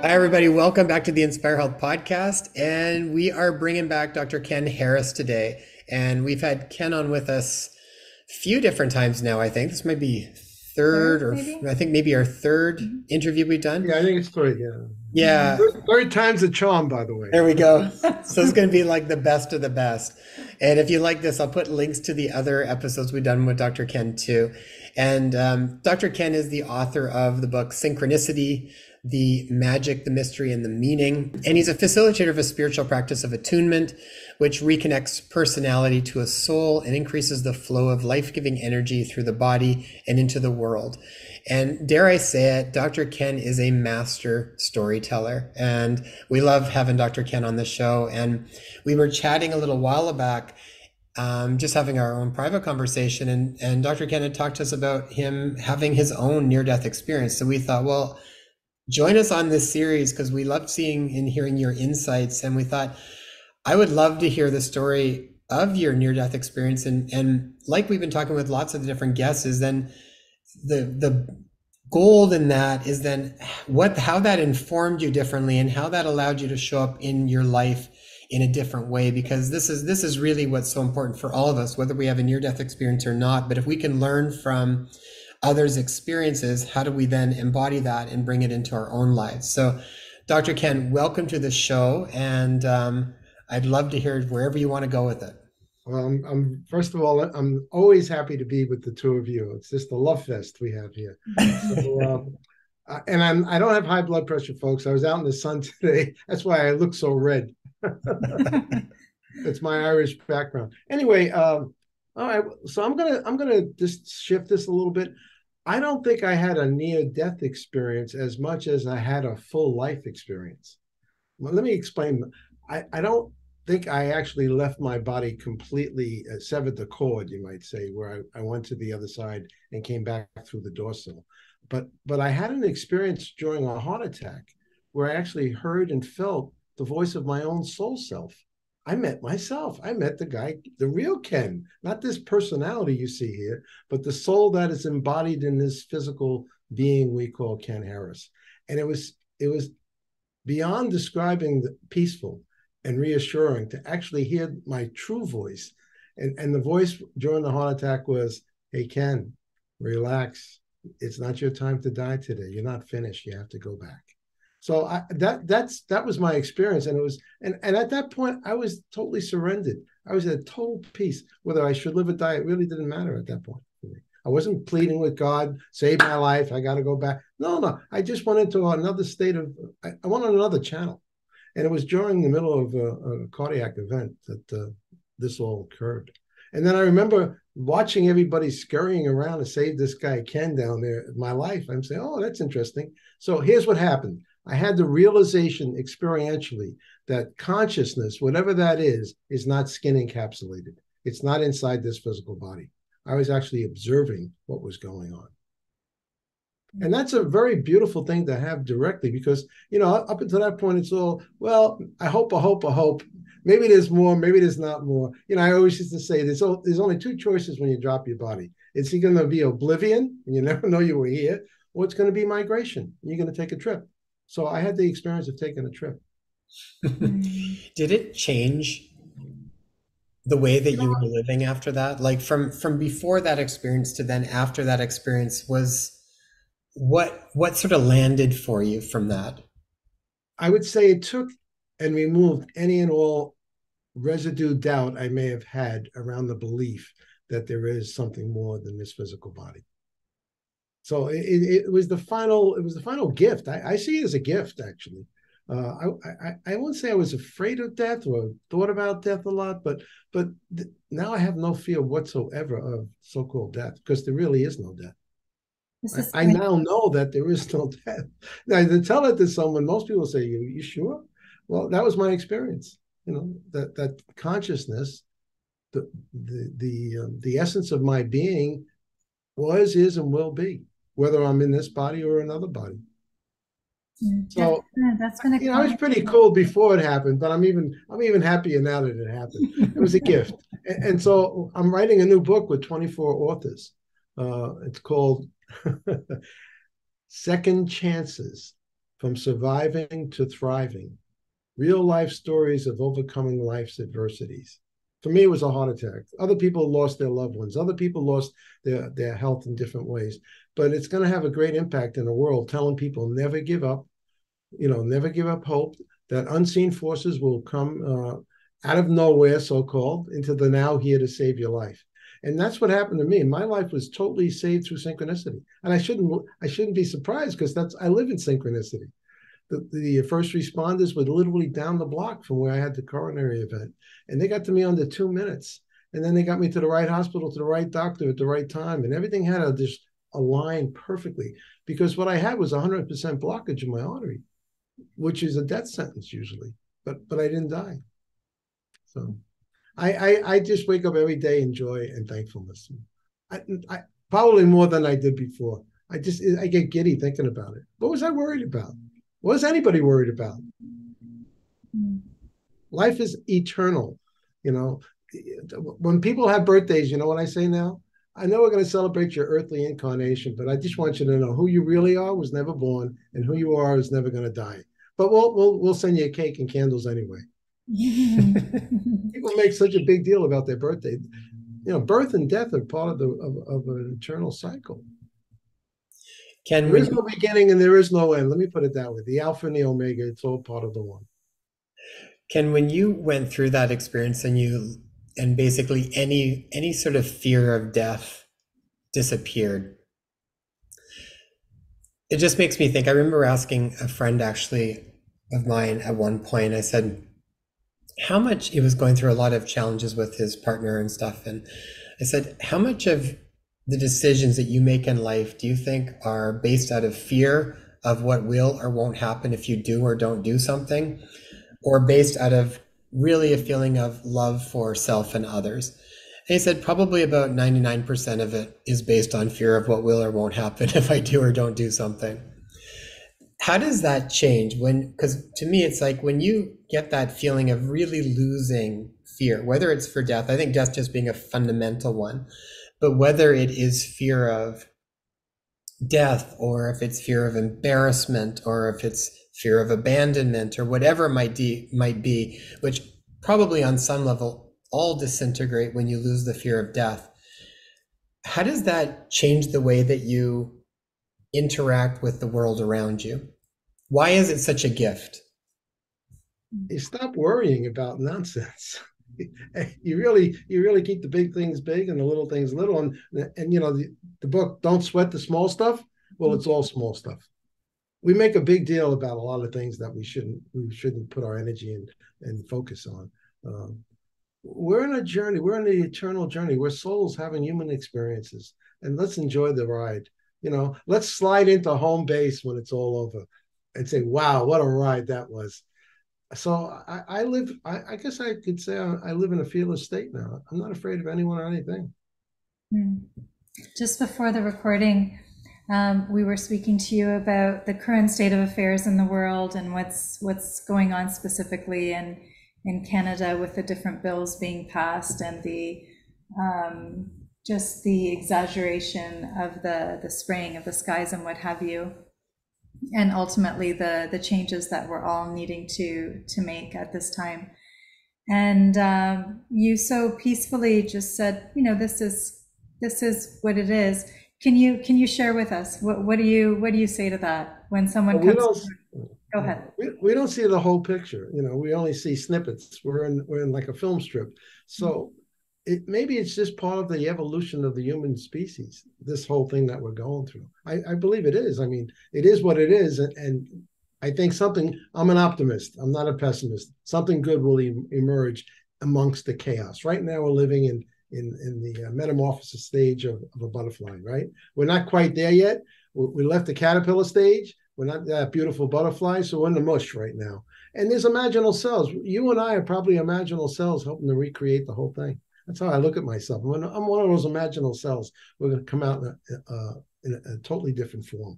Hi, everybody. Welcome back to the Inspire Health podcast. And we are bringing back Dr. Ken Harris today. And we've had Ken on with us a few different times now, I think. This might be third Third, or maybe? I think maybe our third Mhm. interview we've done. Yeah, I think it's three. Yeah, Yeah, third time's a charm, by the way. there we go. So it's going to be like the best of the best. And if you like this, I'll put links to the other episodes we've done with Dr. Ken too. And Dr. Ken is the author of the book Synchronicity, the Magic, the Mystery, and the Meaning. And he's a facilitator of a spiritual practice of attunement, which reconnects personality to a soul and increases the flow of life-giving energy through the body and into the world. And dare I say it, Dr. Ken is a master storyteller. And we love having Dr. Ken on the show. And we were chatting a little while back, just having our own private conversation. And Dr. Ken had talked to us about him having his own near-death experience. So we thought, well, join us on this series because we loved seeing and hearing your insights. And we thought, I would love to hear the story of your near-death experience. And like we've been talking with lots of the different guests, is then the gold in that is then how that informed you differently and how that allowed you to show up in your life in a different way, because this is really what's so important for all of us, whether we have a near death experience or not. But if we can learn from others' experiences, how do we then embody that and bring it into our own lives? So Dr. Ken, welcome to the show, and I'd love to hear wherever you want to go with it. Well, I'm first of all, I'm always happy to be with the two of you. It's just a love fest we have here. So, and I don't have high blood pressure, folks. I was out in the sun today. That's why I look so red. It's my Irish background. Anyway, all right. So I'm gonna just shift this a little bit. I don't think I had a near death experience as much as I had a full life experience. Well, let me explain. I don't think I actually left my body completely, severed the cord, you might say, where I went to the other side and came back through the dorsal. But I had an experience during a heart attack where I actually heard and felt the voice of my own soul self. I met myself. I met the guy, the real Ken, not this personality you see here, but the soul that is embodied in this physical being we call Ken Harris. And it was beyond describing the peaceful and reassuring to actually hear my true voice. And the voice during the heart attack was, hey, Ken, relax. It's not your time to die today. You're not finished. You have to go back. So that was my experience. And it was, and at that point, I was totally surrendered. I was at total peace. Whether I should live or die, it really didn't matter at that point for me. I wasn't pleading with God, save my life. I got to go back. No, no. I just went into another state of, I went on another channel. And it was during the middle of a cardiac event that this all occurred. And then I remember watching everybody scurrying around to save this guy, Ken, down there in my life. I'm saying, oh, that's interesting. So here's what happened. I had the realization experientially that consciousness, whatever that is not skin encapsulated. It's not inside this physical body. I was actually observing what was going on. And that's a very beautiful thing to have directly because, up until that point, it's all, well, I hope, I hope, I hope. Maybe there's more, maybe there's not more. I always used to say there's only two choices when you drop your body. It's either going to be oblivion, and you never know you were here, or it's going to be migration, and you're going to take a trip. So I had the experience of taking a trip. Did it change the way that You you know, were living after that? Like from before that experience to then after that experience, was what sort of landed for you from that? I would say it took and removed any and all residue doubt I may have had around the belief that there is something more than this physical body. So it was the final gift. I see it as a gift, actually. I won't say I was afraid of death or thought about death a lot, but now I have no fear whatsoever of so-called death because there really is no death. This is I now know that there is no death. Now, to tell it to someone, most people say, "You sure?" Well, that was my experience. That consciousness, the essence of my being was, is, and will be, whether I'm in this body or another body. that's So, that's gonna I was come. pretty cool before it happened, but I'm even happier now that it happened. It was a gift, and so I'm writing a new book with 24 authors. It's called Second Chances. from surviving to thriving. Real life stories of overcoming life's adversities. For me, it was a heart attack. Other people lost their loved ones. Other people lost their health in different ways. But it's going to have a great impact in the world, telling people never give up, never give up hope, that unseen forces will come out of nowhere, so-called, into the now here to save your life. And that's what happened to me. My life was totally saved through synchronicity. And I shouldn't be surprised, because I live in synchronicity. The first responders were literally down the block from where I had the coronary event. And they got to me under 2 minutes. And then they got me to the right hospital, to the right doctor at the right time. And everything had to just align perfectly, because what I had was 100% blockage in my artery, which is a death sentence usually. But I didn't die. So I just wake up every day in joy and thankfulness. I probably more than I did before. I get giddy thinking about it. What was I worried about? What was anybody worried about? Life is eternal. When people have birthdays, you know what I say now? I know we're going to celebrate your earthly incarnation, but I just want you to know who you really are was never born, and who you are is never going to die. But we'll send you a cake and candles anyway. People make such a big deal about their birthday. Birth and death are part of an eternal cycle. There is no beginning and there is no end. Let me put it that way. The Alpha and the Omega, it's all part of the one. Ken, when you went through that experience and basically any sort of fear of death disappeared, it just makes me think. I remember asking a friend actually of mine at one point, I said, how much, he was going through a lot of challenges with his partner and stuff. And I said, how much of the decisions that you make in life do you think are based out of fear of what will or won't happen if you do or don't do something, or based out of really a feeling of love for self and others? And he said probably about 99% of it is based on fear of what will or won't happen if I do or don't do something. How does that change because to me, it's like when you get that feeling of really losing fear, whether it's for death, I think death just being a fundamental one, but whether it is fear of death, or if it's fear of embarrassment, or if it's fear of abandonment, or whatever it might be, which probably on some level all disintegrate when you lose the fear of death. How does that change the way that you interact with the world around you? Why is it such a gift? You stop worrying about nonsense. You really keep the big things big and the little things little. And the book, Don't Sweat the Small Stuff. Well, it's all small stuff. We make a big deal about a lot of things that we shouldn't put our energy and focus on. We're in a journey. We're in the eternal journey. We're souls having human experiences, and let's enjoy the ride. Let's slide into home base when it's all over and say, wow, what a ride that was. So I guess I could say I live in a fearless state now. I'm not afraid of anyone or anything. Just before the recording, we were speaking to you about the current state of affairs in the world and what's going on specifically in Canada with the different bills being passed, and the just the exaggeration of the spraying of the skies and what have you, and ultimately the changes that we're all needing to make at this time. And you so peacefully just said, this is what it is. Can you share with us what do you say to that when someone comes? Go ahead. We don't see the whole picture. We only see snippets. We're in like a film strip. So maybe it's just part of the evolution of the human species, this whole thing that we're going through. I believe it is. I mean, it is what it is. And I think I'm an optimist. I'm not a pessimist. Something good will emerge amongst the chaos. Right now we're living in the metamorphosis stage of a butterfly, right? We're not quite there yet. We left the caterpillar stage. We're not that beautiful butterfly, so we're in the mush right now. And there's imaginal cells. You and I are probably imaginal cells helping to recreate the whole thing. That's how I look at myself. I'm one of those imaginal cells. We're going to come out in a totally different form.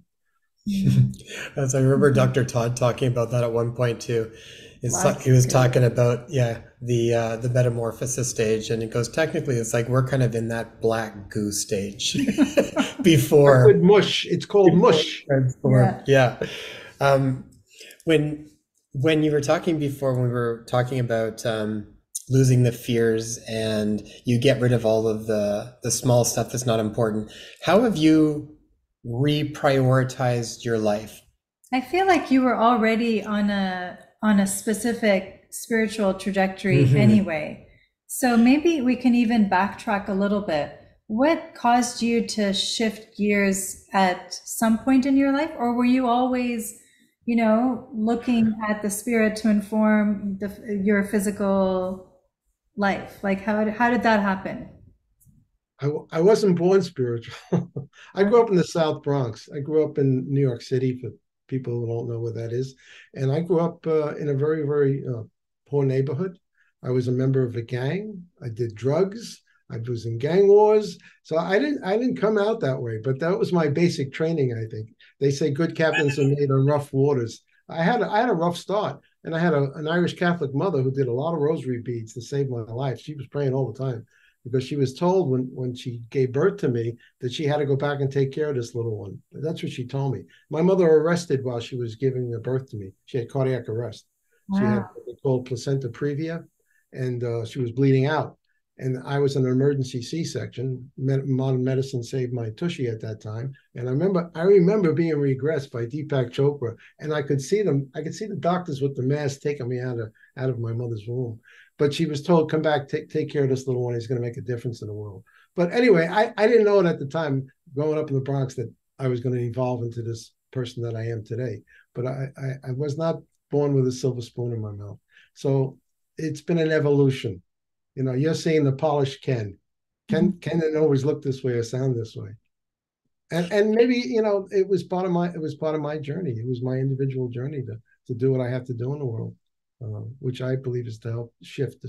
As I remember Dr. Todd talking about that at one point too. He was talking about, the metamorphosis stage, and it goes, technically it's like we're kind of in that black goo stage before mush. It's called mush. Yeah. When when you were talking before, when we were talking about losing the fears and you get rid of all of the small stuff that's not important, how have you reprioritized your life? I feel like you were already on a specific spiritual trajectory Hmm. anyway. So maybe we can even backtrack a little bit. What caused you to shift gears at some point in your life, or were you always, looking at the spirit to inform your physical life? Like how did that happen? I wasn't born spiritual. I grew up in the South Bronx. I grew up in New York City for people who don't know where that is. And I grew up in a very, very poor neighborhood. I was a member of a gang. I did drugs. I was in gang wars. So I didn't come out that way, but that was my basic training, I think. They say good captains are made on rough waters. I had a rough start. And I had an Irish Catholic mother who did a lot of rosary beads to save my life. She was praying all the time because she was told when she gave birth to me that she had to go back and take care of this little one. That's what she told me. My mother arrested while she was giving birth to me. She had cardiac arrest. She had Wow. what they called placenta previa, and she was bleeding out. And I was an emergency C-section. Modern medicine saved my tushy at that time. And I remember being regressed by Deepak Chopra, and I could see them. I could see the doctors with the mask taking me out of my mother's womb. But she was told, come back, take care of this little one. He's going to make a difference in the world. But anyway, I didn't know it at the time growing up in the Bronx that I was going to evolve into this person that I am today. But I was not born with a silver spoon in my mouth. So it's been an evolution. You're seeing the polished Ken. Ken didn't always look this way or sound this way. And maybe, it was part of my journey. It was my individual journey to do what I have to do in the world, which I believe is to help shift.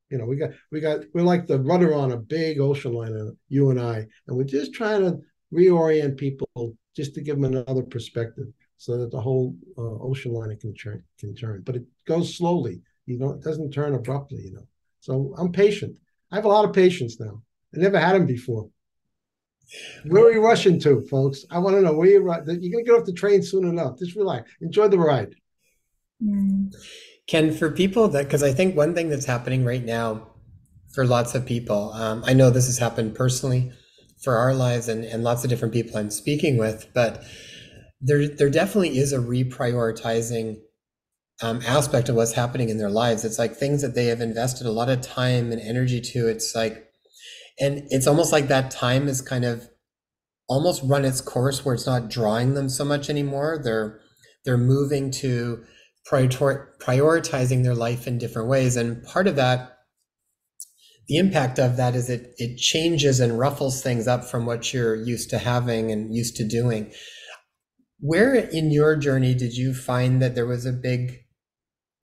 We're like the rudder on a big ocean liner, you and I, and we're just trying to reorient people just to give them another perspective so that the whole ocean liner can turn. But it goes slowly. It doesn't turn abruptly. So I'm patient. I have a lot of patience now. I never had them before. Where are you rushing to, folks? I want to know where you're going to get off the train soon enough. Just relax. Enjoy the ride. Mm. Ken, for people that, because I think one thing that's happening right now for lots of people, I know this has happened personally for our lives and lots of different people I'm speaking with, but there definitely is a reprioritizing aspect of what's happening in their lives. It's like things that they have invested a lot of time and energy to. It's like, and it's almost like that time is kind of almost run its course where it's not drawing them so much anymore. They're moving to prioritizing their life in different ways, and part of that, the impact of that is it changes and ruffles things up from what you're used to having and used to doing. Where in your journey did you find that there was a big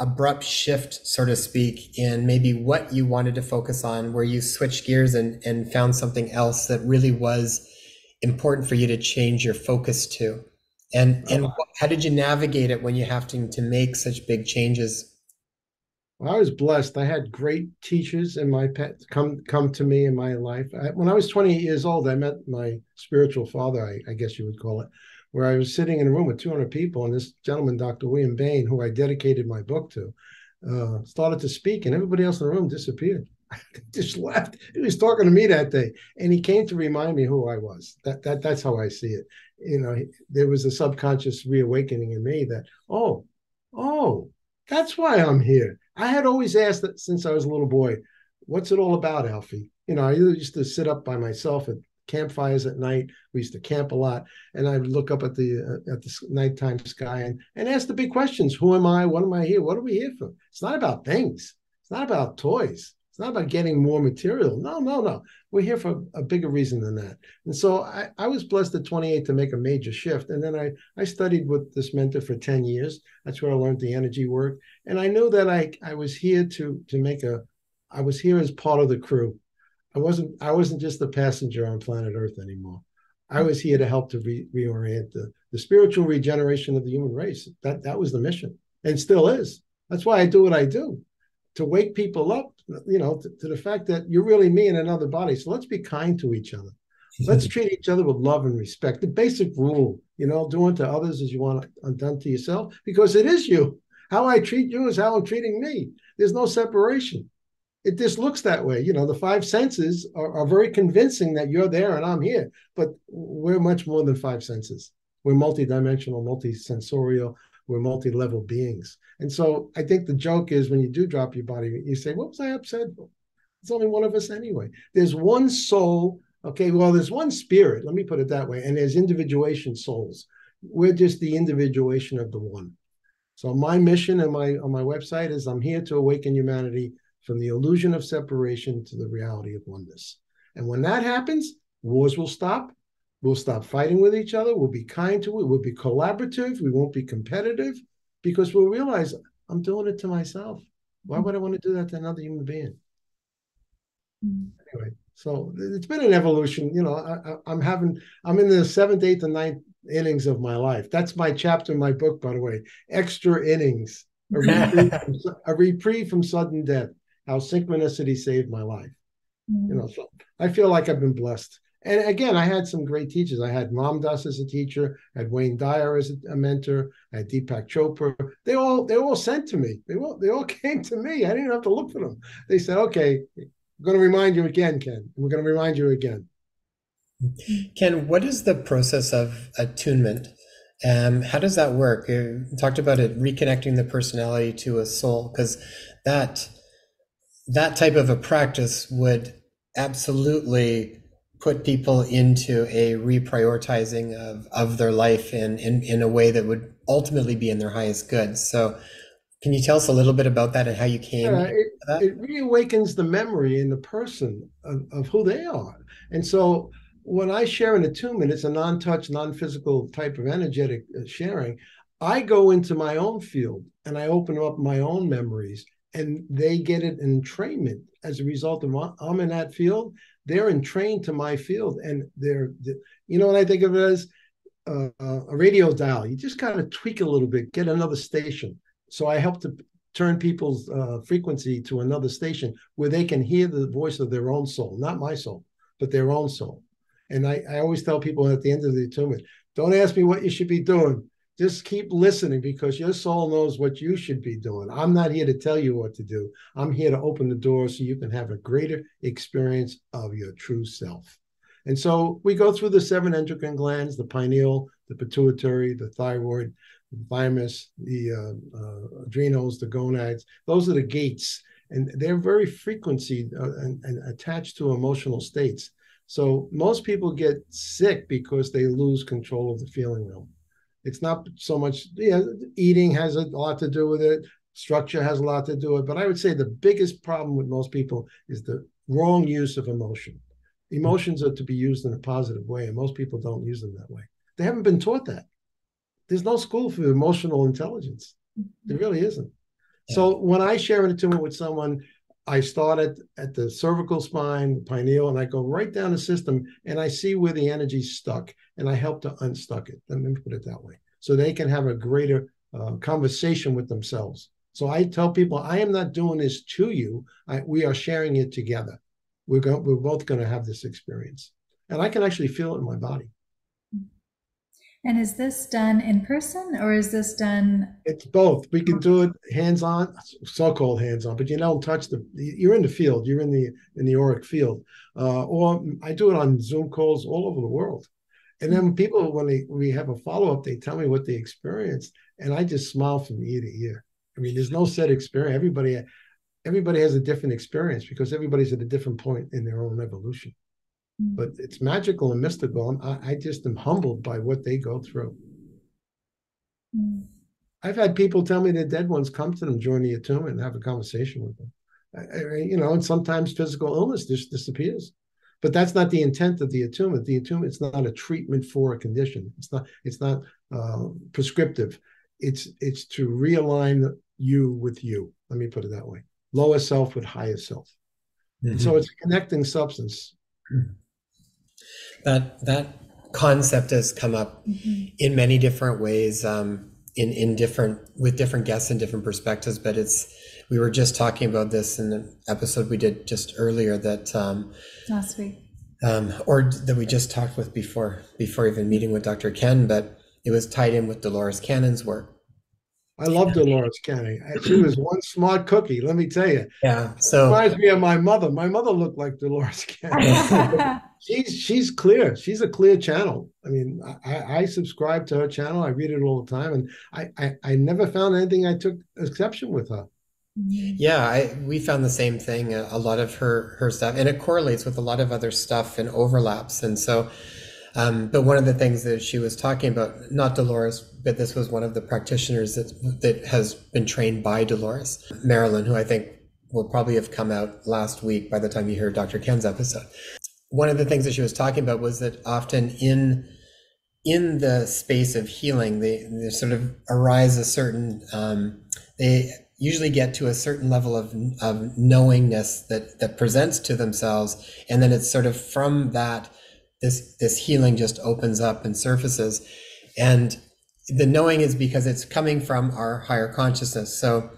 abrupt shift, so to speak, in maybe what you wanted to focus on, where you switched gears and found something else that really was important for you to change your focus to? And Oh, how did you navigate it when you have to make such big changes? well, I was blessed. I had great teachers in my pet come to me in my life. When I was 28 years old, I met my spiritual father, I guess you would call it, where I was sitting in a room with 200 people, and this gentleman, Dr. William Bain, who I dedicated my book to, started to speak, and everybody else in the room disappeared. Just left. He was talking to me that day, and he came to remind me who I was. That's how I see it. There was a subconscious reawakening in me that, oh, that's why I'm here. I had always asked that since I was a little boy, what's it all about, Alfie? I used to sit up by myself at campfires at night. We used to camp a lot, and I would look up at the nighttime sky and ask the big questions: Who am I? What am I here? What are we here for? It's not about things. It's not about toys. It's not about getting more material. No, no, no. We're here for a bigger reason than that. And so I was blessed at 28 to make a major shift. And then I studied with this mentor for 10 years. That's where I learned the energy work. And I knew that I was here I was here as part of the crew. I wasn't just a passenger on planet Earth anymore. I was here to help to reorient the spiritual regeneration of the human race. That was the mission, and still is. That's why I do what I do, to wake people up, to the fact that you're really me in another body. So let's be kind to each other. Let's treat each other with love and respect. The basic rule Do unto others as you want done to yourself, because it is you. How I treat you is how I'm treating me. There's no separation. It just looks that way. The five senses are very convincing that you're there and I'm here, but we're much more than five senses. We're multidimensional, multisensorial, we're multi-level beings. And so I think the joke is when you do drop your body, you say, what was I upset for? It's only one of us anyway. There's one soul. Okay, well, there's one spirit. Let me put it that way. And there's individuation souls. We're just the individuation of the one. So my mission on my website is I'm here to awaken humanity from the illusion of separation to the reality of oneness. And when that happens, wars will stop. We'll stop fighting with each other. We'll be kind to it. We'll be collaborative. We won't be competitive, because we'll realize I'm doing it to myself. Why would I want to do that to another human being? Anyway, so it's been an evolution. I'm in the seventh, eighth, and ninth innings of my life. That's my chapter in my book, by the way. Extra innings, a reprieve from sudden death. How synchronicity saved my life. So I feel like I've been blessed. And again, I had some great teachers. I had Ram Dass as a teacher, I had Wayne Dyer as a mentor, I had Deepak Chopra. They all sent to me. They all came to me. I didn't have to look for them. They said, okay, we're going to remind you again, Ken. We're going to remind you again. Ken, what is the process of attunement? How does that work? You talked about it, reconnecting the personality to a soul, because that type of a practice would absolutely put people into a reprioritizing of their life in a way that would ultimately be in their highest good. So can you tell us a little bit about that and how you came to that? It reawakens the memory in the person of who they are. And so when I share an attunement, it's a non-touch, non-physical type of energetic sharing. I go into my own field and I open up my own memories, and they get an entrainment as a result of I'm in that field. They're entrained to my field, and what I think of it as a radio dial. You just kind of tweak a little bit, get another station. So I help to turn people's frequency to another station where they can hear the voice of their own soul, not my soul, but their own soul. And I always tell people at the end of the attunement, don't ask me what you should be doing. Just keep listening, because your soul knows what you should be doing. I'm not here to tell you what to do. I'm here to open the door so you can have a greater experience of your true self. And so we go through the 7 endocrine glands, the pineal, the pituitary, the thyroid, the thymus, the adrenals, the gonads. Those are the gates. And they're very frequency and attached to emotional states. So most people get sick because they lose control of the feeling realm. It's not so much, eating has a lot to do with it. Structure has a lot to do with it. But I would say the biggest problem with most people is the wrong use of emotion. Emotions are to be used in a positive way, and most people don't use them that way. They haven't been taught that. There's no school for emotional intelligence. There really isn't. Yeah. So when I share an attunement with someone, I start at the cervical spine, the pineal, and I go right down the system, and I see where the energy's stuck, and I help to unstuck it. Let me put it that way, so they can have a greater conversation with themselves. So I tell people, I am not doing this to you. We are sharing it together. We're both going to have this experience, and I can actually feel it in my body. And is this done in person, or is this done? It's both. We can do it hands-on, so-called hands-on, but you don't touch you're in the field, you're in the auric field. Or I do it on Zoom calls all over the world. And then people, when we have a follow-up, they tell me what they experienced, and I just smile from ear to ear. I mean, there's no set experience. Everybody has a different experience, because everybody's at a different point in their own evolution. But it's magical and mystical. I just am humbled by what they go through. I've had people tell me their dead ones come to them during the attunement and have a conversation with them. And sometimes physical illness just disappears. But that's not the intent of the attunement. The attunement is not a treatment for a condition. It's not prescriptive. It's to realign you with you. Let me put it that way. Lower self with higher self. Mm-hmm. And so it's a connecting substance. That concept has come up in many different ways, with different guests and different perspectives. But we were just talking about this in the episode we did just earlier that last week, or that we just talked with before even meeting with Dr. Ken. But it was tied in with Dolores Cannon's work. I love Dolores Cannon. She was one smart cookie, let me tell you. Yeah. So Reminds me of my mother. My mother looked like Dolores Cannon. She's clear. She's a clear channel. I mean, I subscribe to her channel. I read it all the time, and I never found anything I took exception with her. yeah, we found the same thing. A lot of her stuff, and it correlates with a lot of other stuff and overlaps. And so, but one of the things that she was talking about, not Dolores, but this was one of the practitioners that has been trained by Dolores, Marilyn, who I think will probably have come out last week by the time you hear Dr. Ken's episode. One of the things that she was talking about was that often in the space of healing, they sort of arise a certain they usually get to a certain level of knowingness that presents to themselves, and then it's sort of from that this healing just opens up and surfaces. And the knowing is because it's coming from our higher consciousness. So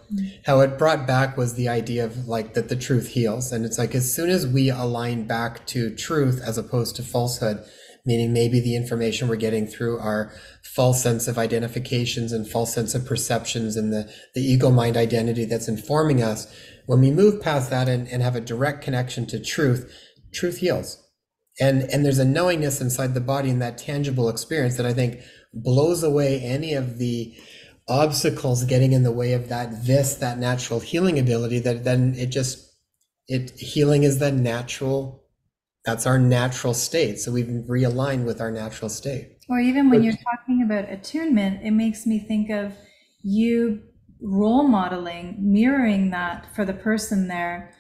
how it brought back was the idea of like that the truth heals. And it's like as soon as we align back to truth as opposed to falsehood, meaning maybe the information we're getting through our false sense of identifications and false sense of perceptions and the ego mind identity that's informing us, when we move past that and have a direct connection to truth, truth heals. And there's a knowingness inside the body and that tangible experience that I think blows away any of the obstacles getting in the way of that natural healing ability, that then healing is that's our natural state. So we've realigned with our natural state. Or even when you're talking about attunement, it makes me think of you role modeling, mirroring that for the person there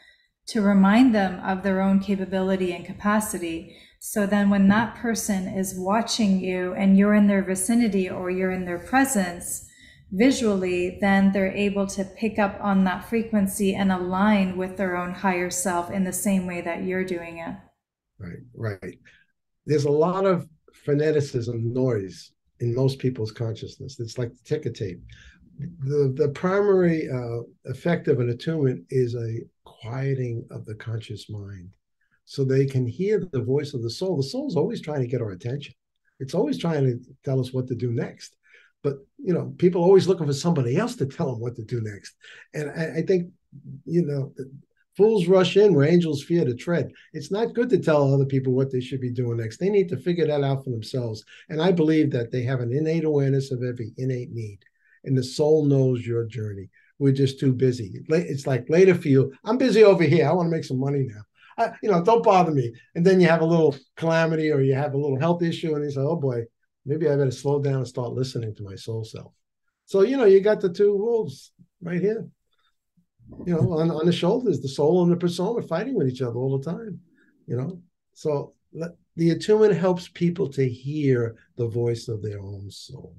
to remind them of their own capability and capacity. So then when that person is watching you and you're in their vicinity or you're in their presence visually, then they're able to pick up on that frequency and align with their own higher self in the same way that you're doing it. Right. There's a lot of freneticism, noise in most people's consciousness. It's like the ticker tape. The primary effect of an attunement is a quieting of the conscious mind, so they can hear the voice of the soul. The soul's always trying to get our attention. It's always trying to tell us what to do next. But, people are always looking for somebody else to tell them what to do next. And I think, fools rush in where angels fear to tread. It's not good to tell other people what they should be doing next. They need to figure that out for themselves. And I believe that they have an innate awareness of every innate need. And the soul knows your journey. We're just too busy. It's like later for you, I'm busy over here. I want to make some money now. Don't bother me. And then you have a little calamity or you have a little health issue and you say, oh boy, maybe I better slow down and start listening to my soul self. So, you got the two wolves right here. On the shoulders, the soul and the persona fighting with each other all the time. So the attunement helps people to hear the voice of their own soul.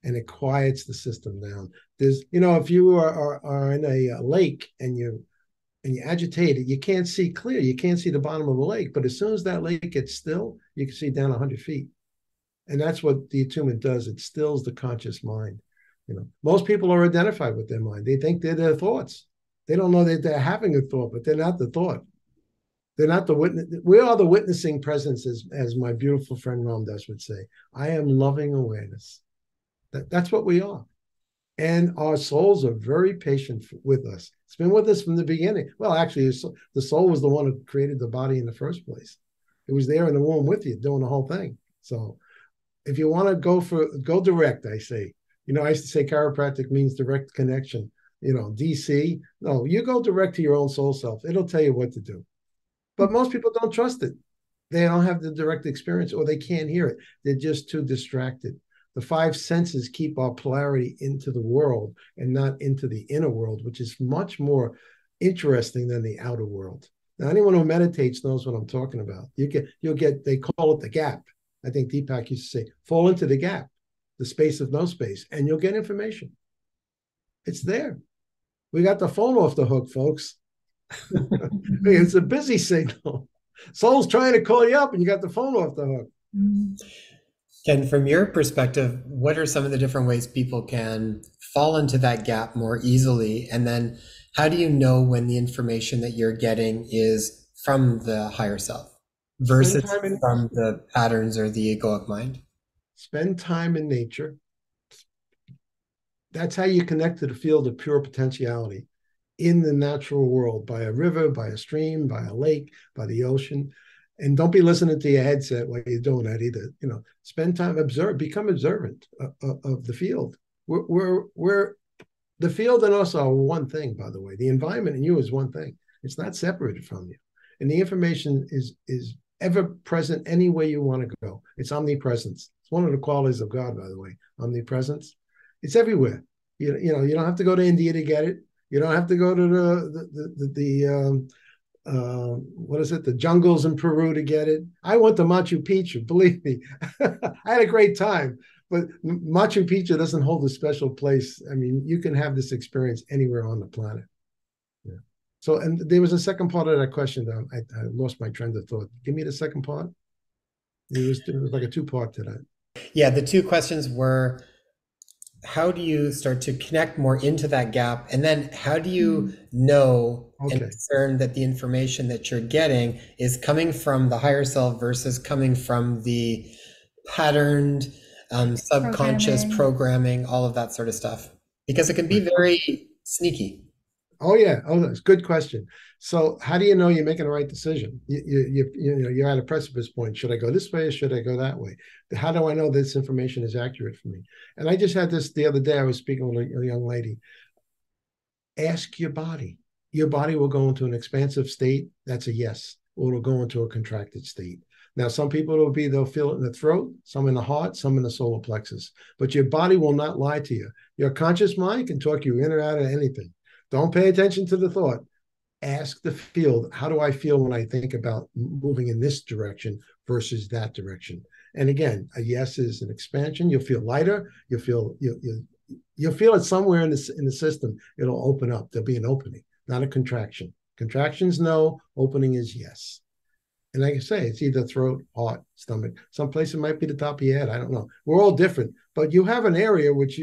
And it quiets the system down. There's, if you are in a lake and you're agitated, you can't see clear. You can't see the bottom of the lake. But as soon as that lake gets still, you can see down 100 feet. And that's what the attunement does. It stills the conscious mind. Most people are identified with their mind. They think they're their thoughts. They don't know that they're having a thought, but they're not the thought. They're not the witness. We are the witnessing presence, as my beautiful friend Ram Dass would say. I am loving awareness. That's what we are. And our souls are very patient with us. It's been with us from the beginning. Well, actually, the soul was the one who created the body in the first place. It was there in the womb with you, doing the whole thing. So if you want to go direct, I say. I used to say chiropractic means direct connection. DC. No, you go direct to your own soul self. It'll tell you what to do. But most people don't trust it. They don't have the direct experience or they can't hear it. They're just too distracted. The five senses keep our polarity into the world and not into the inner world, which is much more interesting than the outer world. Now, anyone who meditates knows what I'm talking about. You'll get, they call it the gap. I think Deepak used to say, fall into the gap, the space of no space, and you'll get information. It's there. We got the phone off the hook, folks. It's a busy signal. Soul's trying to call you up and you got the phone off the hook. Ken, from your perspective, what are some of the different ways people can fall into that gap more easily? And then how do you know when the information that you're getting is from the higher self versus from the patterns or the egoic mind? spend time in nature. That's how you connect to the field of pure potentiality in the natural world, by a river, by a stream, by a lake, by the ocean. And don't be listening to your headset while you're doing that either. Spend time, observe, become observant of the field. We're the field and us are one thing, by the way. The environment and you is one thing. It's not separated from you. And the information is ever present any way you want to go. It's omnipresence. It's one of the qualities of God, by the way, omnipresence. It's everywhere. You don't have to go to India to get it. You don't have to go to what is it, the jungles in Peru to get it. I went to Machu Picchu, believe me. I had a great time, but Machu Picchu doesn't hold a special place. I mean, you can have this experience anywhere on the planet. Yeah. So, and there was a second part of that question. I lost my train of thought. Give me the second part. There was like a two-part to that. Yeah, the two questions were, how do you start to connect more into that gap? And then how do you know and discern that the information that you're getting is coming from the higher self versus coming from the patterned, subconscious programming, all of that sort of stuff? Because it can be very sneaky. Oh yeah, that's a good question. So how do you know you're making the right decision? You're at a precipice point. Should I go this way or should I go that way? How do I know this information is accurate for me? And I just had this the other day. I was speaking with a young lady. Ask your body. Your body will go into an expansive state. That's a yes. Or it'll go into a contracted state. Now, some people they'll feel it in the throat, some in the heart, some in the solar plexus. But your body will not lie to you. Your conscious mind can talk you in or out of anything. Don't pay attention to the thought. Ask the field, how do I feel when I think about moving in this direction versus that direction? And again, a yes is an expansion. You'll feel lighter. You'll feel it somewhere in the system. It'll open up. There'll be an opening, not a contraction. Contractions, no. Opening is yes. And like I say, it's either throat, heart, stomach. Someplace it might be the top of your head. I don't know. We're all different, but you have an area which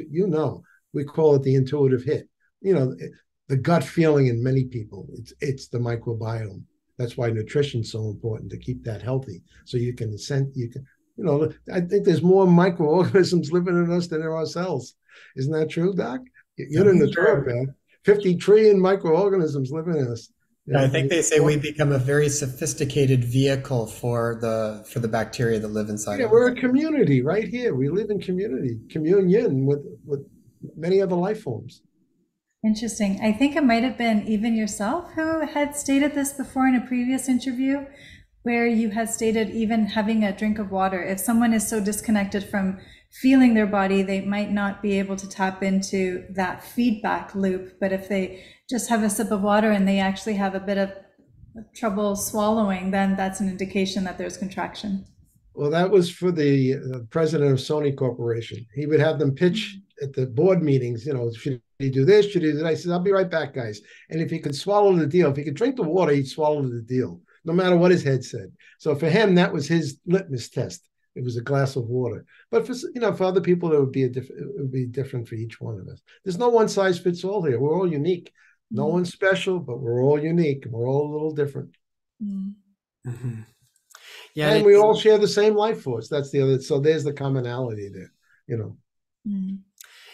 we call it the intuitive hit. The gut feeling in many people, it's the microbiome. That's why nutrition is so important, to keep that healthy. So I think there's more microorganisms living in us than there are cells. Isn't that true, Doc? You're in the naturopath. 50 trillion microorganisms living in us. I think they say we become a very sophisticated vehicle for the bacteria that live inside. Yeah, we're a community right here. We live in communion with many other life forms. Interesting. I think it might have been even yourself who had stated this before in a previous interview, where you had stated even having a drink of water. If someone is so disconnected from feeling their body, they might not be able to tap into that feedback loop. But if they just have a sip of water and they actually have a bit of trouble swallowing, then that's an indication that there's contraction. Well, that was for the president of Sony Corporation. He would have them pitch at the board meetings, should he do this, should he do that? I said, I'll be right back, guys. And if he could swallow the deal, if he could drink the water, he'd swallow the deal, no matter what his head said. So for him, that was his litmus test. It was a glass of water. But for other people, it would be different for each one of us. There's no one size fits all here. We're all unique. No one's special, but we're all unique. We're all a little different. Mm-hmm. Yeah, and we all share the same life force. That's the other. So there's the commonality there.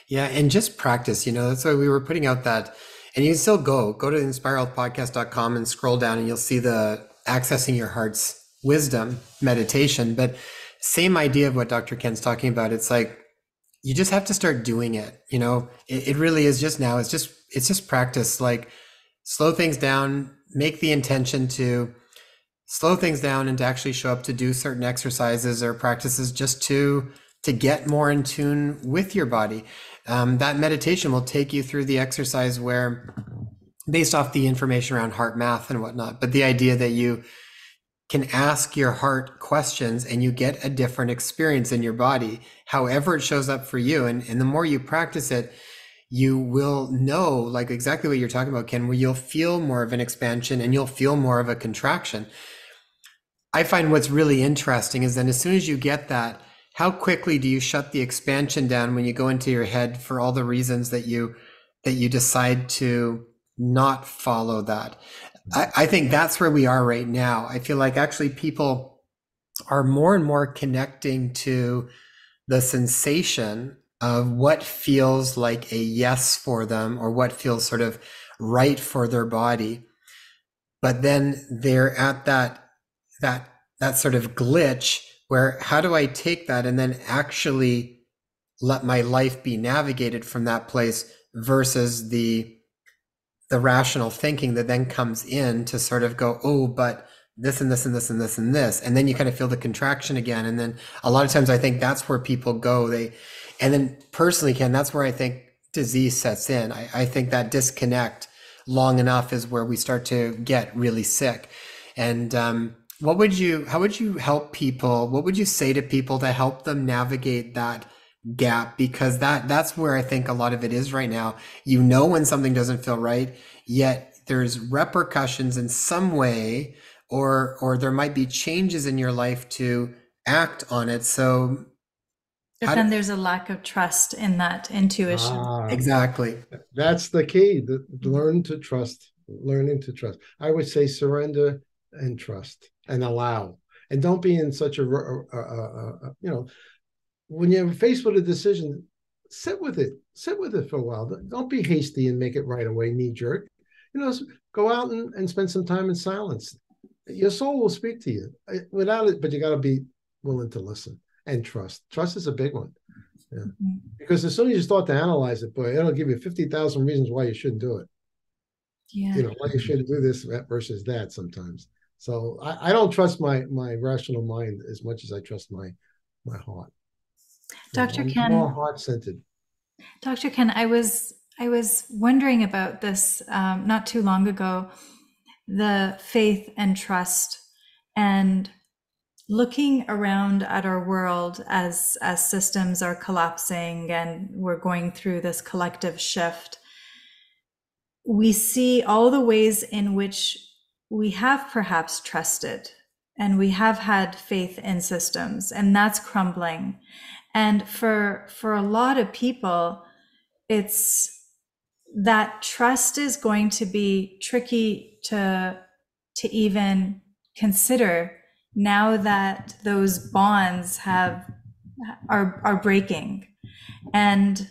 Yeah, and just practice. That's why we were putting out that. And you can still go to inspirehealthpodcast.com and scroll down, and you'll see the accessing your heart's wisdom meditation. But same idea of what Dr. Ken's talking about. It's like you just have to start doing it. It really is just now. It's just practice. Like slow things down. Make the intention to slow things down and to actually show up to do certain exercises or practices just to get more in tune with your body. That meditation will take you through the exercise where, based off the information around heart math and whatnot, but the idea that you can ask your heart questions and you get a different experience in your body, however it shows up for you. And the more you practice it, you will know, like exactly what you're talking about, Ken, where you'll feel more of an expansion and you'll feel more of a contraction. I find what's really interesting is that as soon as you get that, how quickly do you shut the expansion down when you go into your head for all the reasons that you decide to not follow that? I think that's where we are right now. I feel like actually people are more and more connecting to the sensation of what feels like a yes for them or what feels sort of right for their body. But then they're at that that sort of glitch where how do I take that and then actually let my life be navigated from that place versus the rational thinking that then comes in to sort of go, oh, but this and this and this and this and this. And then you kind of feel the contraction again. And then a lot of times I think that's where people go. And then personally, Ken, that's where I think disease sets in. I think that disconnect long enough is where we start to get really sick. And how would you help people? What would you say to people to help them navigate that gap? Because that's where I think a lot of it is right now. You know when something doesn't feel right, yet there's repercussions in some way, or there might be changes in your life to act on it. So But then there's a lack of trust in that intuition. exactly. That's the key. Learn to trust. Learning to trust. I would say surrender and trust and allow. And don't be in such a when you're faced with a decision, sit with it. Sit with it for a while. Don't be hasty and make it right away, knee jerk. Go out and spend some time in silence. Your soul will speak to you without it, but you got to be willing to listen and trust. Trust is a big one. Yeah. Mm-hmm. Because as soon as you start to analyze it, boy, it'll give you 50,000 reasons why you shouldn't do it. Yeah. Why you should do this versus that sometimes. So I don't trust my rational mind as much as I trust my heart. Dr. Ken, more heart-centered. Dr. Ken, I was wondering about this not too long ago, the faith and trust, and looking around at our world as systems are collapsing and we're going through this collective shift. We see all the ways in which we have perhaps trusted and we have had faith in systems, and that's crumbling. And for a lot of people, it's that trust is going to be tricky to even consider now that those bonds are breaking. And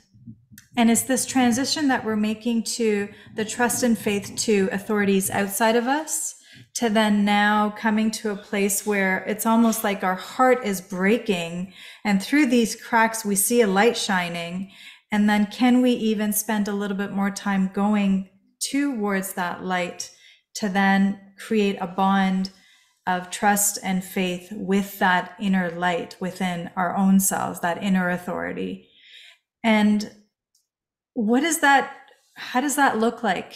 it's this transition that we're making to the trust and faith to authorities outside of us, to then now coming to a place where it's almost like our heart is breaking, and through these cracks we see a light shining. And then can we even spend a little bit more time going towards that light to then create a bond of trust and faith with that inner light within our own selves, that inner authority? And how does that look like?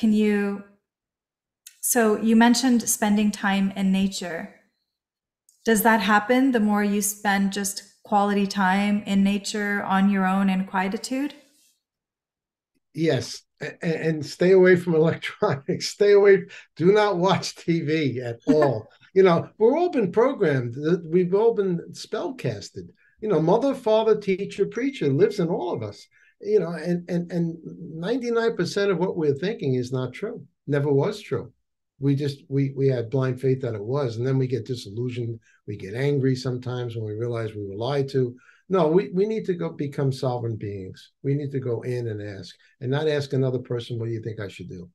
So you mentioned spending time in nature. Does that happen the more you spend just quality time in nature on your own in quietude? Yes. And stay away from electronics. Stay away. Do not watch TV at all. We're all been programmed. We've all been spellcasted. Mother, father, teacher, preacher lives in all of us. And 99% of what we're thinking is not true. Never was true. We had blind faith that it was, and then we get disillusioned. We get angry sometimes when we realize we were lied to. No, we need to go become sovereign beings. We need to go in and ask, and not ask another person, what do you think I should do?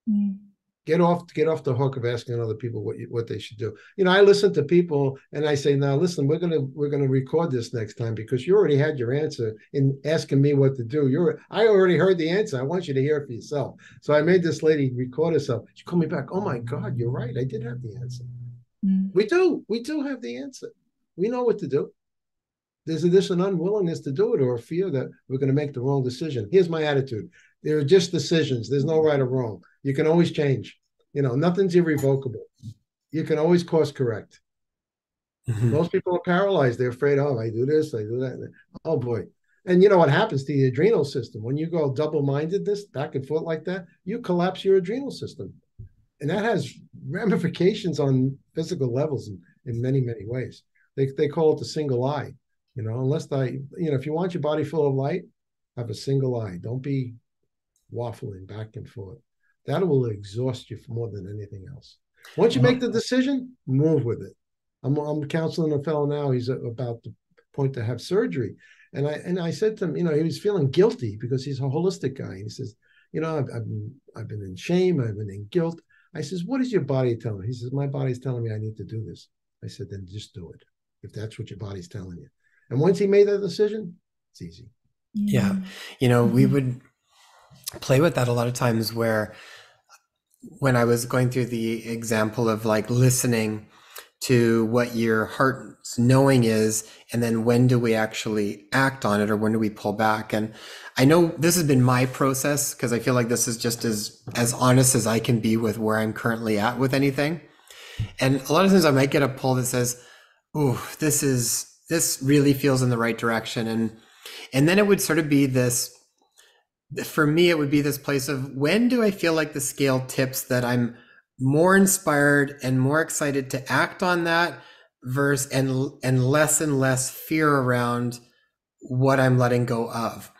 Mm. Get off the hook of asking other people what they should do. I listen to people and I say, now listen, we're gonna record this next time because you already had your answer in asking me what to do. I already heard the answer. I want you to hear it for yourself. So I made this lady record herself. She called me back. Oh my God, you're right. I did have the answer. Mm. We do have the answer. We know what to do. There's an unwillingness to do it or a fear that we're going to make the wrong decision. Here's my attitude. There are just decisions. There's no right or wrong. You can always change. Nothing's irrevocable. You can always course correct. Mm-hmm. Most people are paralyzed. They're afraid, I do this, I do that. Oh, boy. And you know what happens to the adrenal system? When you go double-mindedness, back and forth like that, you collapse your adrenal system. And that has ramifications on physical levels in many, many ways. They call it the single eye. If you want your body full of light, have a single eye. Don't be waffling back and forth. That will exhaust you more than anything else. Once you make the decision, move with it. I'm counseling a fellow now. He's about to point to have surgery. And I said to him, he was feeling guilty because he's a holistic guy. And he says, I've been in shame, I've been in guilt. I says, what is your body telling? He says, my body's telling me I need to do this. I said, then just do it, if that's what your body's telling you. And once he made that decision, it's easy. Yeah. We would play with that a lot of times, where when I was going through the example of like listening to what your heart's knowing is, and then when do we actually act on it, or when do we pull back? And I know this has been my process, because I feel like this is just as honest as I can be with where I'm currently at with anything. And a lot of times I might get a pull that says, "Ooh, this really feels in the right direction," and then it would sort of be this. For me, it would be this place of, when do I feel like the scale tips that I'm more inspired and more excited to act on that, and less fear around what I'm letting go of.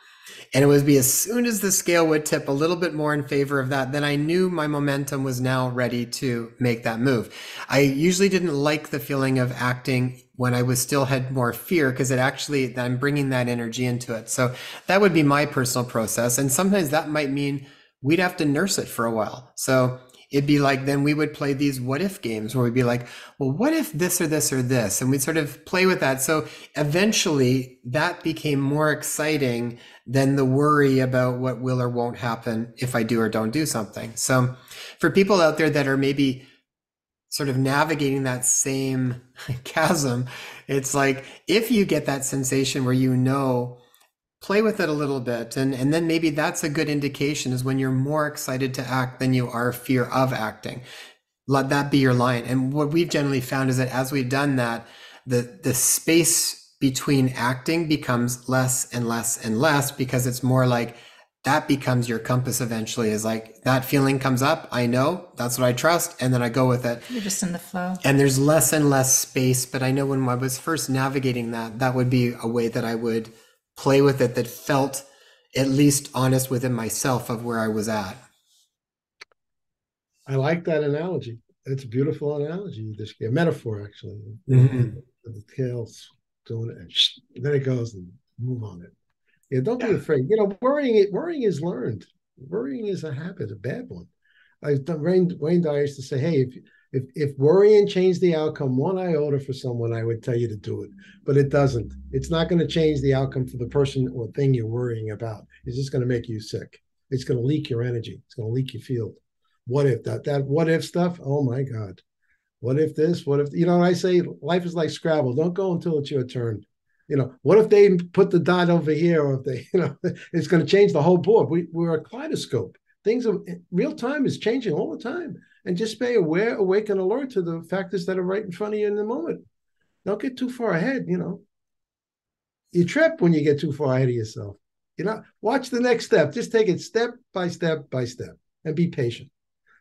And it would be as soon as the scale would tip a little bit more in favor of that, then I knew my momentum was now ready to make that move. I usually didn't like the feeling of acting when I still had more fear, because I'm bringing that energy into it. So that would be my personal process. And sometimes that might mean we'd have to nurse it for a while. So it'd be like, then we would play these what if games where we'd be like, well, what if this or this or this? And we'd sort of play with that. So eventually that became more exciting than the worry about what will or won't happen if I do or don't do something. So for people out there that are maybe sort of navigating that same chasm, it's like, if you get that sensation where play with it a little bit, and then maybe that's a good indication, is when you're more excited to act than you are fear of acting. Let that be your line. And what we've generally found is that as we've done that, the space between acting becomes less and less and less, because it's more like that becomes your compass eventually, is like, that feeling comes up, I know, that's what I trust, and then I go with it. You're just in the flow. And there's less and less space. But I know when I was first navigating that would be a way that I would play with it that felt at least honest within myself of where I was at. I like that analogy. It's a beautiful analogy. A metaphor, actually. Mm-hmm. The tail's doing it, and then it goes, and move on it. Yeah, don't be afraid. Worrying is learned. Worrying is a habit, a bad one. Wayne Dyer used to say, hey, if worrying changed the outcome one iota for someone, I would tell you to do it. But it doesn't. It's not going to change the outcome for the person or thing you're worrying about. It's just going to make you sick. It's going to leak your energy. It's going to leak your field. What if that what if stuff? Oh my God. What if this? What if, I say life is like Scrabble. Don't go until it's your turn. What if they put the dot over here, or if they, it's going to change the whole board. We're a kaleidoscope. Things are real time is changing all the time. And just stay aware, awake, and alert to the factors that are right in front of you in the moment. Don't get too far ahead, You trip when you get too far ahead of yourself. Watch the next step. Just take it step by step by step, and be patient.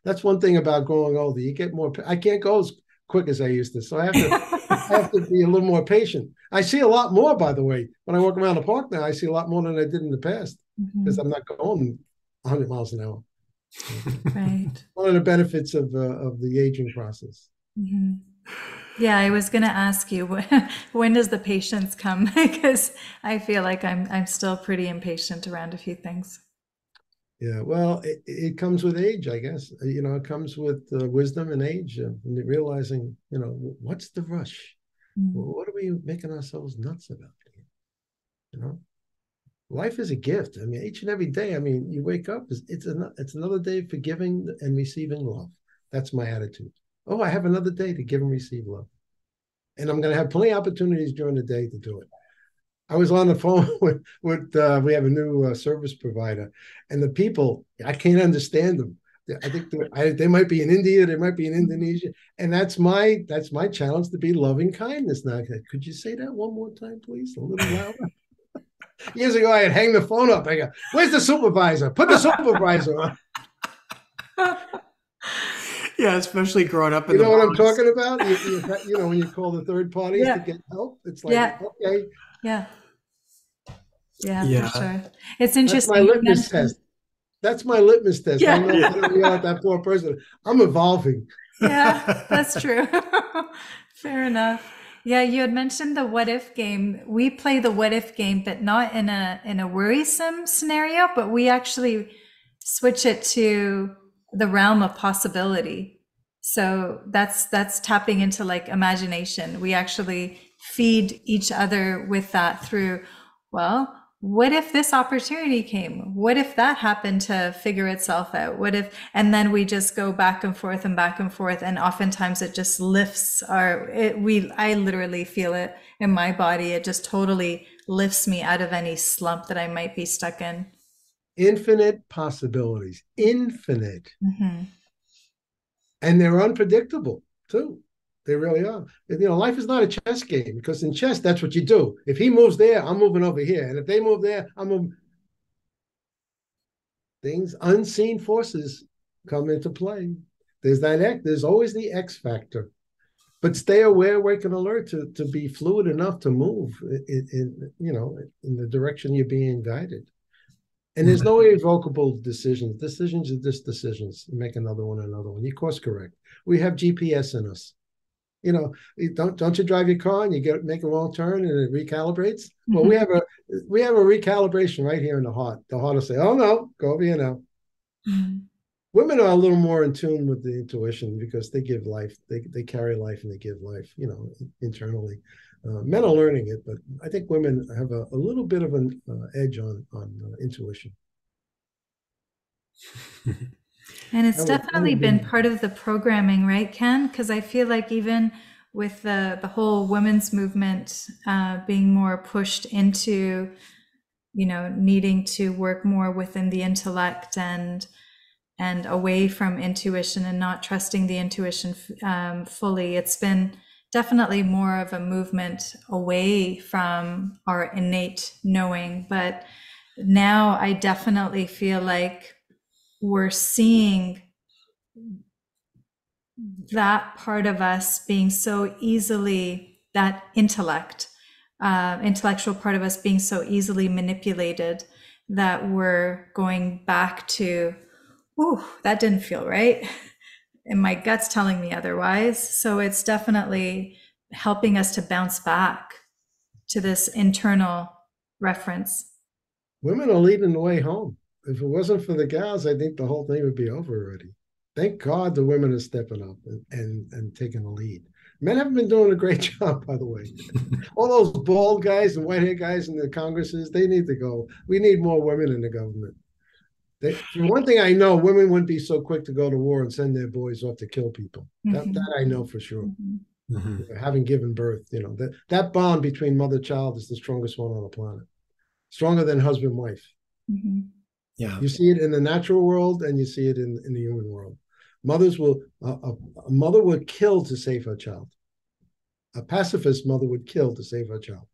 That's one thing about growing older. You get more. I can't go as quick as I used to, so I have to be a little more patient. I see a lot more, by the way. When I walk around the park now, I see a lot more than I did in the past, because I'm not going 100 miles an hour. Right. One of the benefits of the aging process. Mm-hmm. Yeah, I was going to ask you, when does the patience come? Because I feel like I'm still pretty impatient around a few things. Yeah, well, it comes with age, I guess. It comes with wisdom and age, and realizing, what's the rush? What are we making ourselves nuts about? Life is a gift. I mean, each and every day. I mean, you wake up, it's another day for giving and receiving love. That's my attitude. Oh, I have another day to give and receive love, and I'm going to have plenty of opportunities during the day to do it. I was on the phone with we have a new service provider, and the people, I can't understand them. I think they might be in India, they might be in Indonesia, and that's my challenge, to be loving kindness. Now, could you say that one more time, please, a little louder? Years ago, I'd hang the phone up. I go, "Where's the supervisor? Put the supervisor on." Yeah, especially growing up in the what I'm talking about? When you call the third parties to get help, it's like, okay. Yeah, for sure. It's interesting. That's my litmus test. That's my litmus test. Yeah. I know about that poor person. I'm evolving. Yeah, that's true. Fair enough. Yeah, you had mentioned the what if game. We play the what if game, but not in a worrisome scenario, but we actually switch it to the realm of possibility. So that's tapping into like imagination. We actually feed each other with that through, well, what if this opportunity came? What if that happened to figure itself out? What if, and then we just go back and forth and back and forth. And oftentimes it just lifts I literally feel it in my body. It just totally lifts me out of any slump that I might be stuck in. Infinite possibilities, infinite. Mm-hmm. And they're unpredictable too. They really are. Life is not a chess game, because in chess, that's what you do. If he moves there, I'm moving over here. And if they move there, I'm moving. Things, unseen forces come into play. There's always the X factor. But stay aware, wake, and alert to be fluid enough to move in the direction you're being guided. And there's no irrevocable decisions. Decisions are just decisions. You make another one, another one. You course correct. We have GPS in us. Don't you drive your car and you make a wrong turn and it recalibrates? Well, we have a recalibration right here in the heart. The heart will say, "Oh no, go over here now." Mm-hmm. Women are a little more in tune with the intuition because they give life. They carry life and they give life. Internally. Men are learning it, but I think women have a little bit of an edge on intuition. And it's definitely been part of the programming, right, Ken? Because I feel like even with the whole women's movement being more pushed into, needing to work more within the intellect and away from intuition and not trusting the intuition fully, it's been definitely more of a movement away from our innate knowing. But now I definitely feel like we're seeing that part of us being so easily, that intellectual part of us being so easily manipulated, that we're going back to, ooh, that didn't feel right. And my gut's telling me otherwise. So it's definitely helping us to bounce back to this internal reference. Women are leading the way home. If it wasn't for the gals, I think the whole thing would be over already. Thank God the women are stepping up and taking the lead. Men haven't been doing a great job, by the way. All those bald guys and white hair guys in the Congresses, they need to go. We need more women in the government. For one thing, I know women wouldn't be so quick to go to war and send their boys off to kill people. Mm-hmm. That I know for sure. Mm-hmm. Having given birth, that bond between mother-child is the strongest one on the planet. Stronger than husband-wife. Mm-hmm. Yeah. You see it in the natural world and you see it in the human world. A mother would kill to save her child. A pacifist mother would kill to save her child.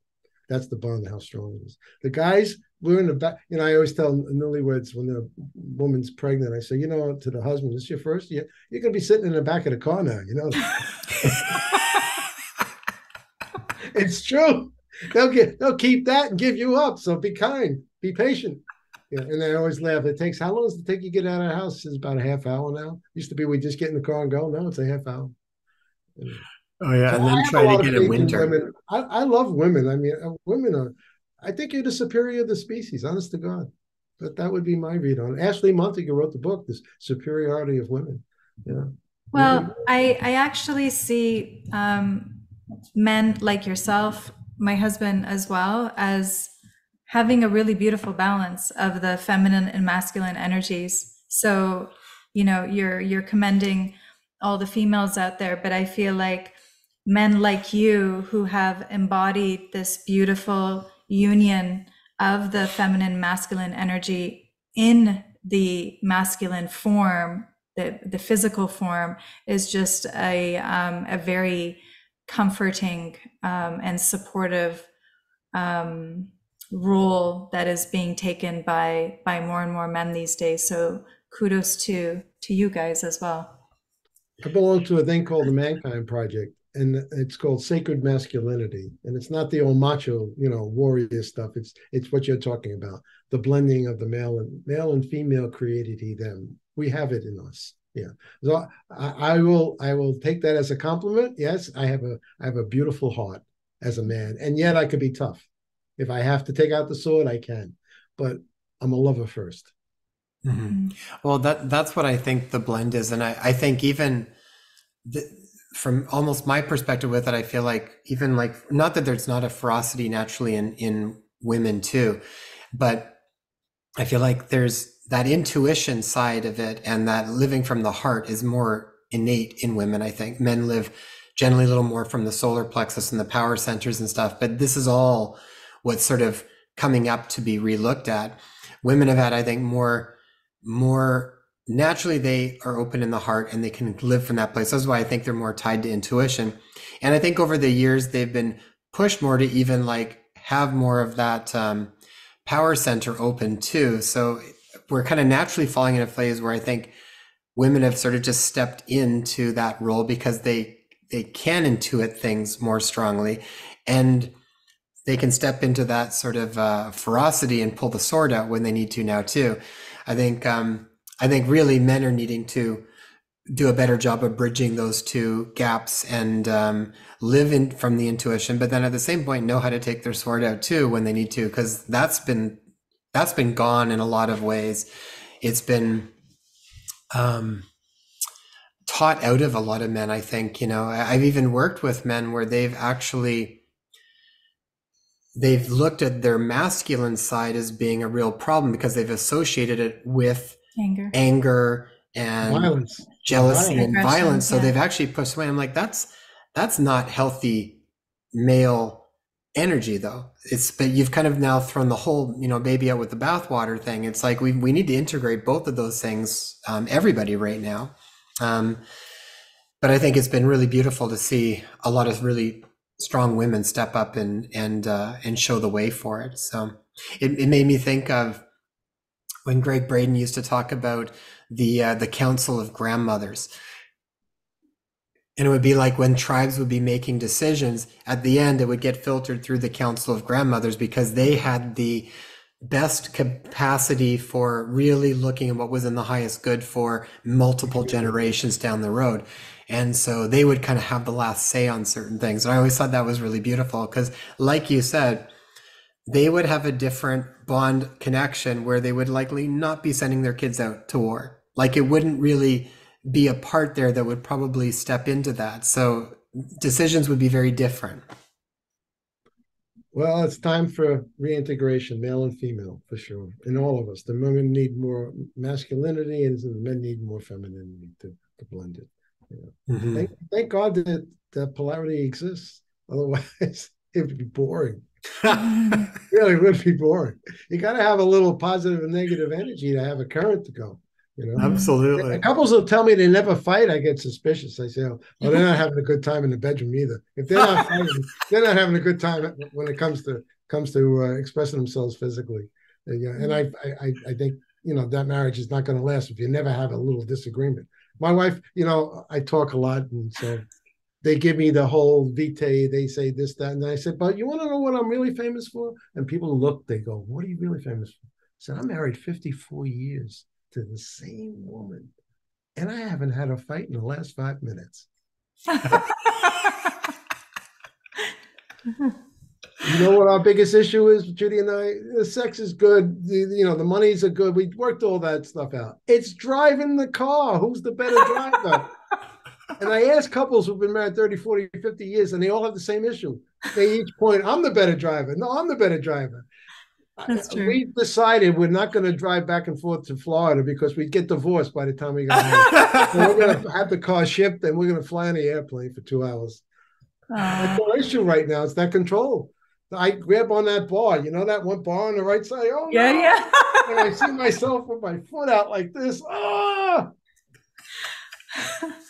That's the bond, how strong it is. The guys, we're in the back. I always tell newlyweds when the woman's pregnant, I say, to the husband, this is your first year. You're going to be sitting in the back of the car now. It's true. They'll keep that and give you up. So be kind, be patient. And I always laugh. How long does it take you to get out of the house? It's about a half hour now. Used to be we just get in the car and go. Now it's a half hour. Oh yeah, so and then try to get in winter. Women. I love women. I mean, women are. I think you're the superior of the species. Honest to God, but that would be my read on it. Ashley Montague wrote the book, "The Superiority of Women." Yeah. Well, I actually see men like yourself, my husband as well, as having a really beautiful balance of the feminine and masculine energies. So, you're commending all the females out there, but I feel like men like you who have embodied this beautiful union of the feminine masculine energy in the masculine form, the physical form, is just a very comforting and supportive role that is being taken by more and more men these days. So kudos to you guys as well. I belong to a thing called the Mankind Project, and it's called Sacred Masculinity. And it's not the old macho, warrior stuff. It's what you're talking about, the blending of the male and female created he them. We have it in us. Yeah. So I will take that as a compliment. Yes, I have a beautiful heart as a man, and yet I could be tough. If I have to take out the sword, I can. But I'm a lover first. Mhm. Mm. Well, that's what I think the blend is, and I think even the, from almost my perspective with it, I feel like even like not that there's not a ferocity naturally in women too, but I feel like there's that intuition side of it, and that living from the heart is more innate in women. I think men live generally a little more from the solar plexus and the power centers and stuff, but this is all what's sort of coming up to be relooked at. Women have had, I think, more naturally they are open in the heart and they can live from that place. That's why I think they're more tied to intuition. And I think over the years they've been pushed more to even like have more of that power center open too. So we're kind of naturally falling in a phase where I think women have sort of just stepped into that role because they can intuit things more strongly, and they can step into that sort of ferocity and pull the sword out when they need to now too. I think really men are needing to do a better job of bridging those two gaps and live in from the intuition, but then at the same point know how to take their sword out too when they need to, because that's been gone in a lot of ways. It's been taught out of a lot of men. I think, you know, I've even worked with men where they've looked at their masculine side as being a real problem because they've associated it with Anger. anger and Violence. Yeah, jealousy violence. and Aggression, violence. So yeah. they've actually pushed away. I'm like, that's not healthy male energy though. It's, but you've kind of now thrown the whole, you know, baby out with the bathwater thing. It's like we need to integrate both of those things, everybody right now. Um, but I think it's been really beautiful to see a lot of really strong women step up and show the way for it. So it made me think of when Greg Braden used to talk about the Council of Grandmothers. And it would be like when tribes would be making decisions, at the end, it would get filtered through the Council of Grandmothers because they had the best capacity for really looking at what was in the highest good for multiple generations down the road. And so they would kind of have the last say on certain things. And I always thought that was really beautiful because, like you said, they would have a different bond connection where they would likely not be sending their kids out to war. Like it wouldn't really be a part there that would probably step into that. So decisions would be very different. Well, it's time for reintegration, male and female, for sure. In all of us. The women need more masculinity and the men need more femininity to blend it. You know. Mm-hmm. Thank God that that polarity exists. Otherwise, it would be boring. Really would be boring. You got to have a little positive and negative energy to have a current to go. You know, Absolutely. couples will tell me they never fight. I get suspicious. I say, "Oh, they're not having a good time in the bedroom either. If they're not fighting, they're not having a good time when it comes to expressing themselves physically." And I think that marriage is not going to last if you never have a little disagreement. My wife, I talk a lot, and so they give me the whole vitae. They say this, that, and I said, "But you want to know what I'm really famous for?" And people look. They go, "What are you really famous for?" I said, "I'm married 54 years to the same woman, and I haven't had a fight in the last 5 minutes." You know what our biggest issue is, Judy and I? The sex is good. The monies are good. We worked all that stuff out. It's driving the car. Who's the better driver? And I ask couples who've been married 30, 40, 50 years, and they all have the same issue. They each point, I'm the better driver. No, I'm the better driver. That's true. We decided we're not going to drive back and forth to Florida because we'd get divorced by the time we got home. So we're going to have the car shipped and we're going to fly on the airplane for 2 hours. That's our issue right now. It's that control. I grab on that bar. You know that one bar on the right side? Oh, yeah, no. yeah. And I see myself with my foot out like this. Ah!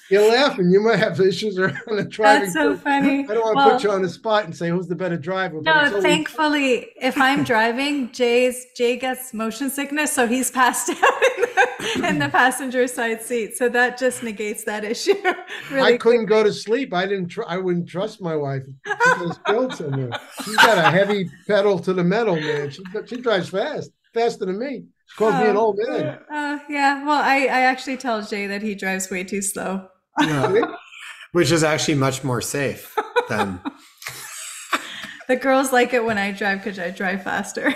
You're laughing. You might have issues around the driving. That's so funny. I don't want to put you on the spot and say who's the better driver. No, thankfully, if I'm driving, Jay gets motion sickness, so he's passed out in the passenger side seat. So that just negates that issue. Really I couldn't go to sleep. I wouldn't trust my wife. She goes killed somewhere. She's got a heavy pedal to the metal, man. She drives fast. faster than me. Calls me an old man. Yeah. Well, I actually tell Jay that he drives way too slow. Yeah. Which is actually much more safe than. The girls like it when I drive because I drive faster.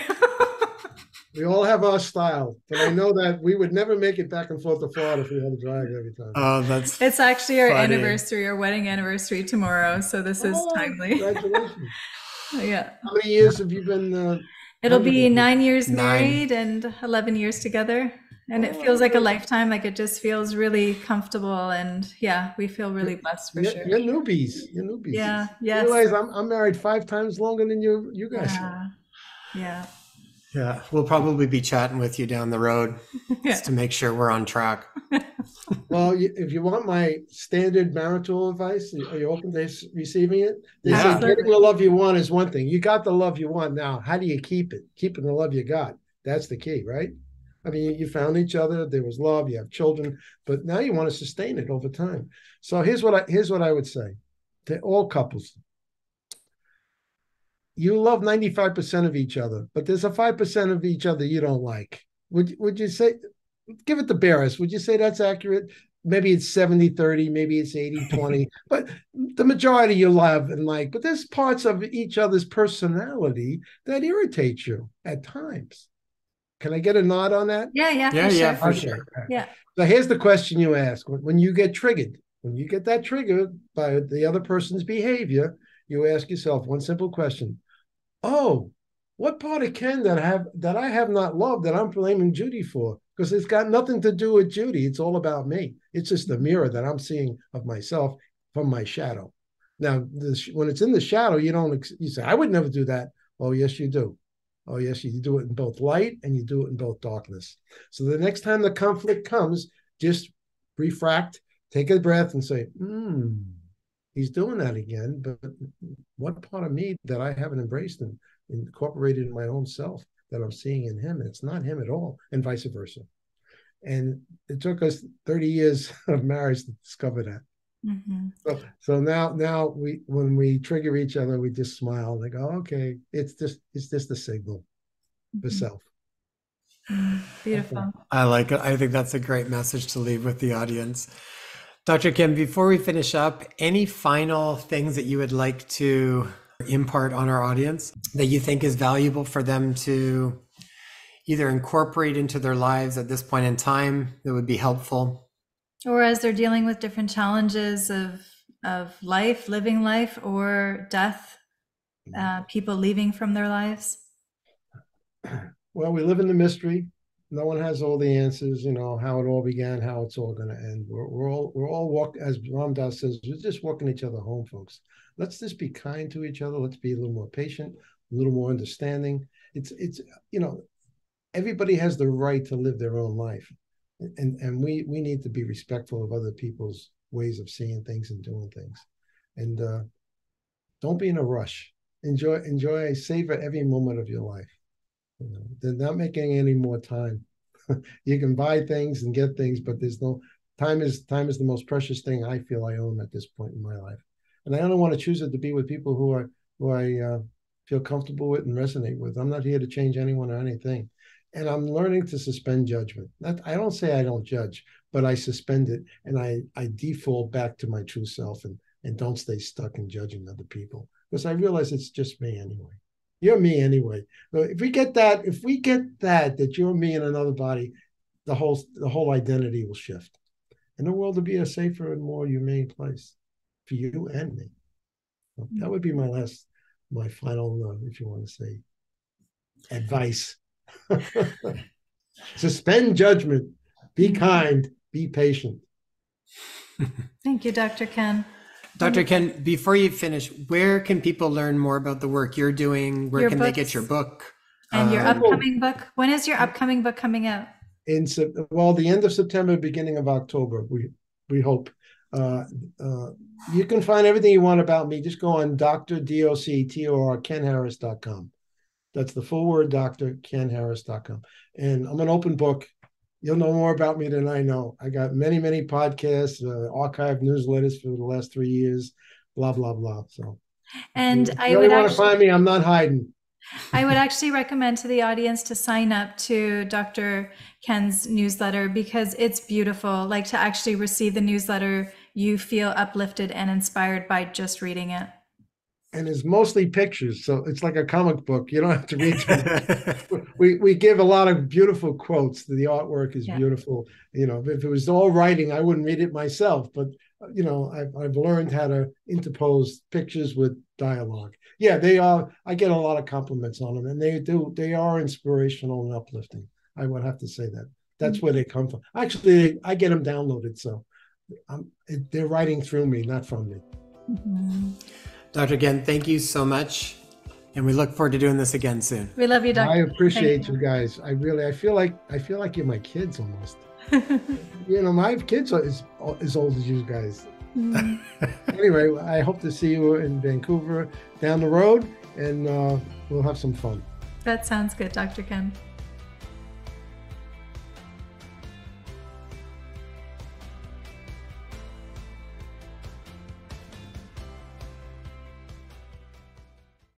We all have our style, but I know that we would never make it back and forth to Florida if we had to drive every time. Oh, that's It's actually our funny. anniversary, our wedding anniversary tomorrow, so this is timely. Congratulations. Yeah. How many years have you been? It'll be 9 years 9. married and 11 years together. And it feels like a lifetime, like it just feels really comfortable. And yeah, we feel really blessed for sure. You're newbies. You're newbies. Yeah, You yes. realize I'm married 5 times longer than you guys. Yeah. Yeah, we'll probably be chatting with you down the road Yeah. just to make sure we're on track. Well, if you want my standard marital advice, are you open to receiving it? They say Absolutely. getting the love you want is one thing. You got the love you want now. How do you keep it? Keeping the love you got. That's the key, right? I mean, you found each other. There was love. You have children, but now you want to sustain it over time. So here's what I would say to all couples. You love 95% of each other, but there's a 5% of each other you don't like. Would you say, give it the barest, would you say that's accurate? Maybe it's 70-30, maybe it's 80-20, but the majority you love and like, but there's parts of each other's personality that irritate you at times. Can I get a nod on that? Yeah, for sure. sure. Yeah. So here's the question you ask. When you get triggered, when you get that triggered by the other person's behavior, you ask yourself one simple question. Oh, what part of Ken that I have not loved that I'm blaming Judy for? Because it's got nothing to do with Judy. It's all about me. It's just the mirror that I'm seeing of myself from my shadow. Now, when it's in the shadow, you say, I would never do that. Oh, yes, you do. Oh, yes, you do it in both light and you do it in both darkness. So the next time the conflict comes, just refract, take a breath and say, he's doing that again, but what part of me that I haven't embraced and incorporated in my own self that I'm seeing in him, and it's not him at all, and vice versa. And it took us 30 years of marriage to discover that. Mm-hmm. So now when we trigger each other, we just smile and go, okay, it's just a signal for self. Beautiful. Okay. I like it. I think that's a great message to leave with the audience. Dr. Kim, before we finish up, any final things that you would like to impart on our audience that you think is valuable for them to either incorporate into their lives at this point in time that would be helpful? Or as they're dealing with different challenges of life, living life, or death, people leaving from their lives? Well, we live in the mystery. No one has all the answers, how it all began, how it's all going to end. We're all walking, as Ram Dass says, we're just walking each other home, folks. Let's just be kind to each other. Let's be a little more patient, a little more understanding. It's everybody has the right to live their own life. And we need to be respectful of other people's ways of seeing things and doing things. And don't be in a rush. Enjoy, savor every moment of your life. They're not making any more time. You can buy things and get things, but there's no time is the most precious thing I feel I own at this point in my life. And I only want to choose it to be with people who I feel comfortable with and resonate with. I'm not here to change anyone or anything. And I'm learning to suspend judgment. I don't say I don't judge, but I suspend it and I default back to my true self and don't stay stuck in judging other people because I realize it's just me anyway. You're me anyway. So if we get that you're me in another body, the whole identity will shift, and the world will be a safer and more humane place for you and me. So that would be my final, if you want to say, advice. Suspend judgment. Be kind. Be patient. Thank you, Dr. Ken. Dr. Ken, before you finish, where can people learn more about the work you're doing? Where can they get your book? And your upcoming book? When is your upcoming book coming out? The end of September, beginning of October, we hope. You can find everything you want about me. Just go on DrKenharris.com. That's the full word, DrKenharris.com. And I'm an open book. You'll know more about me than I know. I got many, many podcasts, archived newsletters for the last 3 years, blah, blah, blah. So, and if you really want to find me, I'm not hiding. I would actually recommend to the audience to sign up to Dr. Ken's newsletter because it's beautiful. Like to actually receive the newsletter, you feel uplifted and inspired by just reading it. And it's mostly pictures, so it's like a comic book. You don't have to read too much. We give a lot of beautiful quotes. The artwork is beautiful. You know, if it was all writing, I wouldn't read it myself. But you know, I've learned how to interpose pictures with dialogue. Yeah, they are. I get a lot of compliments on them, and they are inspirational and uplifting. I would have to say that. That's where they come from. Actually, I get them downloaded, so they're writing through me, not from me. Mm-hmm. Dr. Ken, thank you so much. And we look forward to doing this again soon. We love you, Dr. I appreciate you guys. I feel like you're my kids almost. You know, my kids are as old as you guys. Anyway, I hope to see you in Vancouver down the road, and we'll have some fun. That sounds good, Dr. Ken.